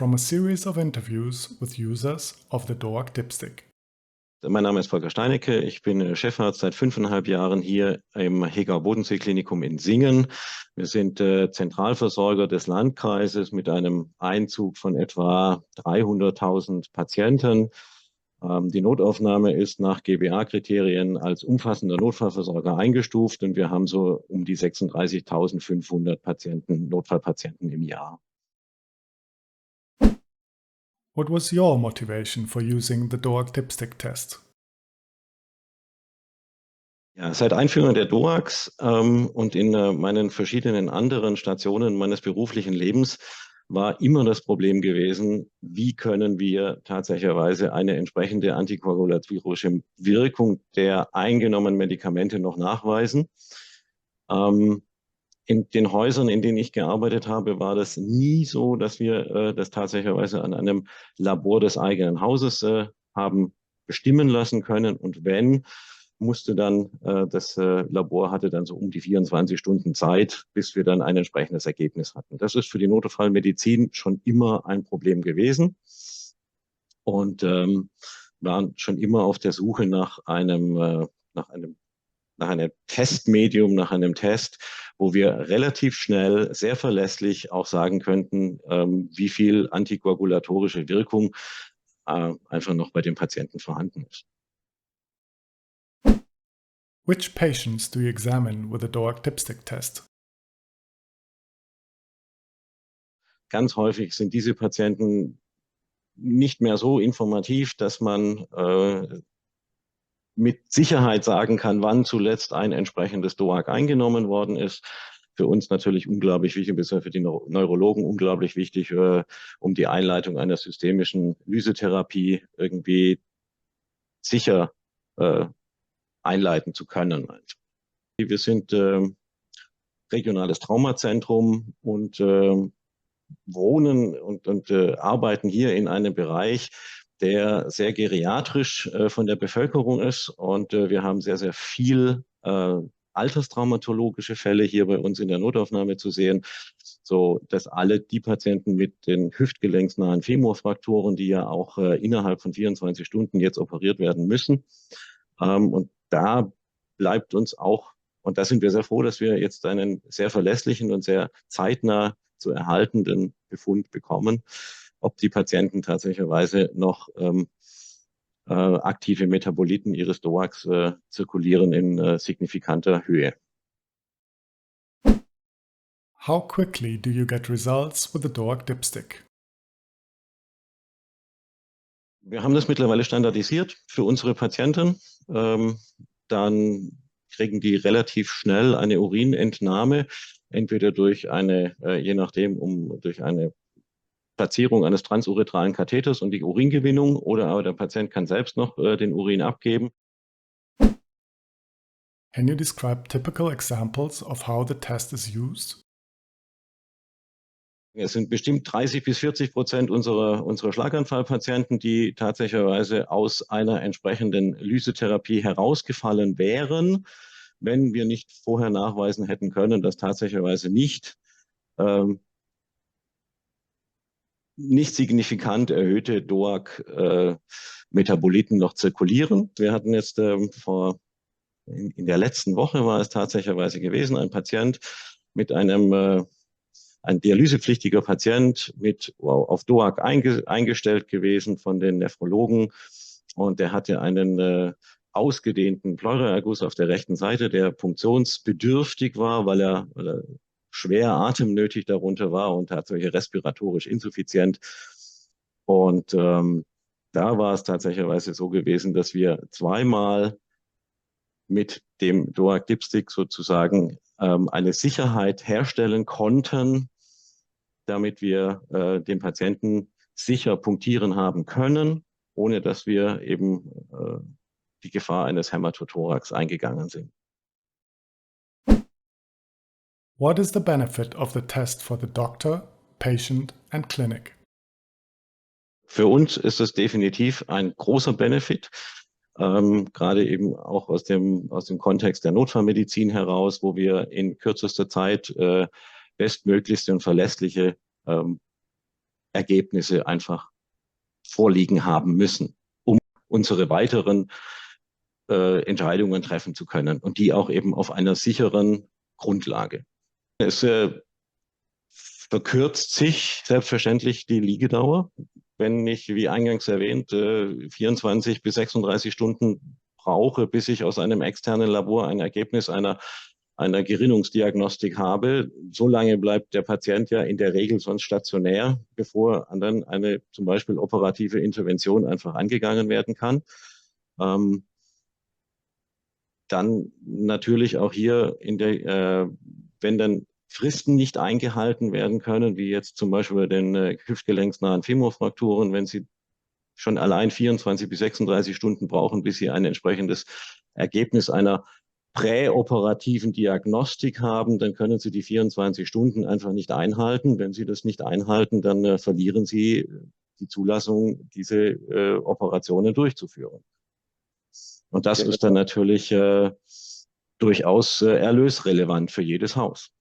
from a series of interviews with users of the DOAC Dipstick. Mein Name ist Volker Steinecke, ich bin Chefarzt seit 5,5 Jahren hier im Hegau-Bodensee-Klinikum in Singen. Wir sind Zentralversorger des Landkreises mit einem Einzug von etwa 300.000 Patienten. Die Notaufnahme ist nach GBA-Kriterien als umfassender Notfallversorger eingestuft und wir haben so um die 36.500 Notfallpatienten im Jahr. What was your motivation for using the DOAC Dipstick test? Ja, seit Einführung der DOACs und in meinen verschiedenen anderen Stationen meines beruflichen Lebens war immer das Problem gewesen, wie können wir tatsächlicherweise eine entsprechende antikoagulatorische Wirkung der eingenommenen Medikamente noch nachweisen. In den Häusern, in denen ich gearbeitet habe, war das nie so, dass wir das tatsächlicherweise an einem Labor des eigenen Hauses haben bestimmen lassen können. Und wenn, musste dann, das Labor hatte dann so um die 24 Stunden Zeit, bis wir dann ein entsprechendes Ergebnis hatten. Das ist für die Notfallmedizin schon immer ein Problem gewesen und waren schon immer auf der Suche nach einem Testmedium, nach einem Test, wo wir relativ schnell, sehr verlässlich auch sagen könnten, wie viel antikoagulatorische Wirkung einfach noch bei dem Patienten vorhanden ist. Which patients do you examine with the DOAC Dipstick test? Ganz häufig sind diese Patienten nicht mehr so informativ, dass man mit Sicherheit sagen kann, wann zuletzt ein entsprechendes DOAC eingenommen worden ist. Für uns natürlich unglaublich wichtig, bisher für die Neurologen unglaublich wichtig, um die Einleitung einer systemischen Lysetherapie irgendwie sicher einleiten zu können. Wir sind regionales Traumazentrum und wohnen und arbeiten hier in einem Bereich, der sehr geriatrisch von der Bevölkerung ist. Und wir haben sehr, sehr viel alterstraumatologische Fälle hier bei uns in der Notaufnahme zu sehen, so dass alle die Patienten mit den hüftgelenksnahen Femurfrakturen, die ja auch innerhalb von 24 Stunden jetzt operiert werden müssen. Und da bleibt uns auch, und da sind wir sehr froh, dass wir jetzt einen sehr verlässlichen und sehr zeitnah zu erhaltenden Befund bekommen, ob die Patienten tatsächlicherweise noch aktive Metaboliten ihres DOACs zirkulieren in signifikanter Höhe. How quickly do you get results with the DOAC Dipstick? Wir haben das mittlerweile standardisiert für unsere Patienten. Dann kriegen die relativ schnell eine Urinentnahme, entweder durch eine, je nachdem, durch eine Platzierung eines transuretralen Katheters und die Uringewinnung, oder aber der Patient kann selbst noch den Urin abgeben. Can you describe typical examples of how the test is used? Es sind bestimmt 30-40% unserer Schlaganfallpatienten, die tatsächlicherweise aus einer entsprechenden Lysetherapie herausgefallen wären, wenn wir nicht vorher nachweisen hätten können, dass tatsächlicherweise nicht signifikant erhöhte DOAC-Metaboliten noch zirkulieren. Wir hatten jetzt in der letzten Woche war es tatsächlicherweise gewesen, ein Patient mit ein dialysepflichtiger Patient auf DOAC eingestellt gewesen von den Nephrologen, und der hatte einen ausgedehnten Pleuraerguss auf der rechten Seite, der punktionsbedürftig war, weil er schwer atemnötig darunter war und tatsächlich respiratorisch insuffizient. Und da war es tatsächlicherweise so gewesen, dass wir zweimal mit dem DOAC Dipstick sozusagen eine Sicherheit herstellen konnten, damit wir den Patienten sicher punktieren haben können, ohne dass wir eben die Gefahr eines Hämatothorax eingegangen sind. What is the benefit of the test for the doctor, patient and clinic? Für uns ist es definitiv ein großer Benefit, gerade eben auch aus dem Kontext der Notfallmedizin heraus, wo wir in kürzester Zeit bestmöglichste und verlässliche Ergebnisse einfach vorliegen haben müssen, um unsere weiteren Entscheidungen treffen zu können und die auch eben auf einer sicheren Grundlage. Es verkürzt sich selbstverständlich die Liegedauer, wenn ich, wie eingangs erwähnt, 24 bis 36 Stunden brauche, bis ich aus einem externen Labor ein Ergebnis einer Gerinnungsdiagnostik habe. So lange bleibt der Patient ja in der Regel sonst stationär, bevor dann eine zum Beispiel operative Intervention einfach angegangen werden kann. Dann natürlich auch hier wenn dann Fristen nicht eingehalten werden können, wie jetzt zum Beispiel bei den hüftgelenksnahen Femorfrakturen, wenn Sie schon allein 24 bis 36 Stunden brauchen, bis Sie ein entsprechendes Ergebnis einer präoperativen Diagnostik haben, dann können Sie die 24 Stunden einfach nicht einhalten. Wenn Sie das nicht einhalten, dann verlieren Sie die Zulassung, diese Operationen durchzuführen. Und das ist dann natürlich durchaus erlösrelevant für jedes Haus.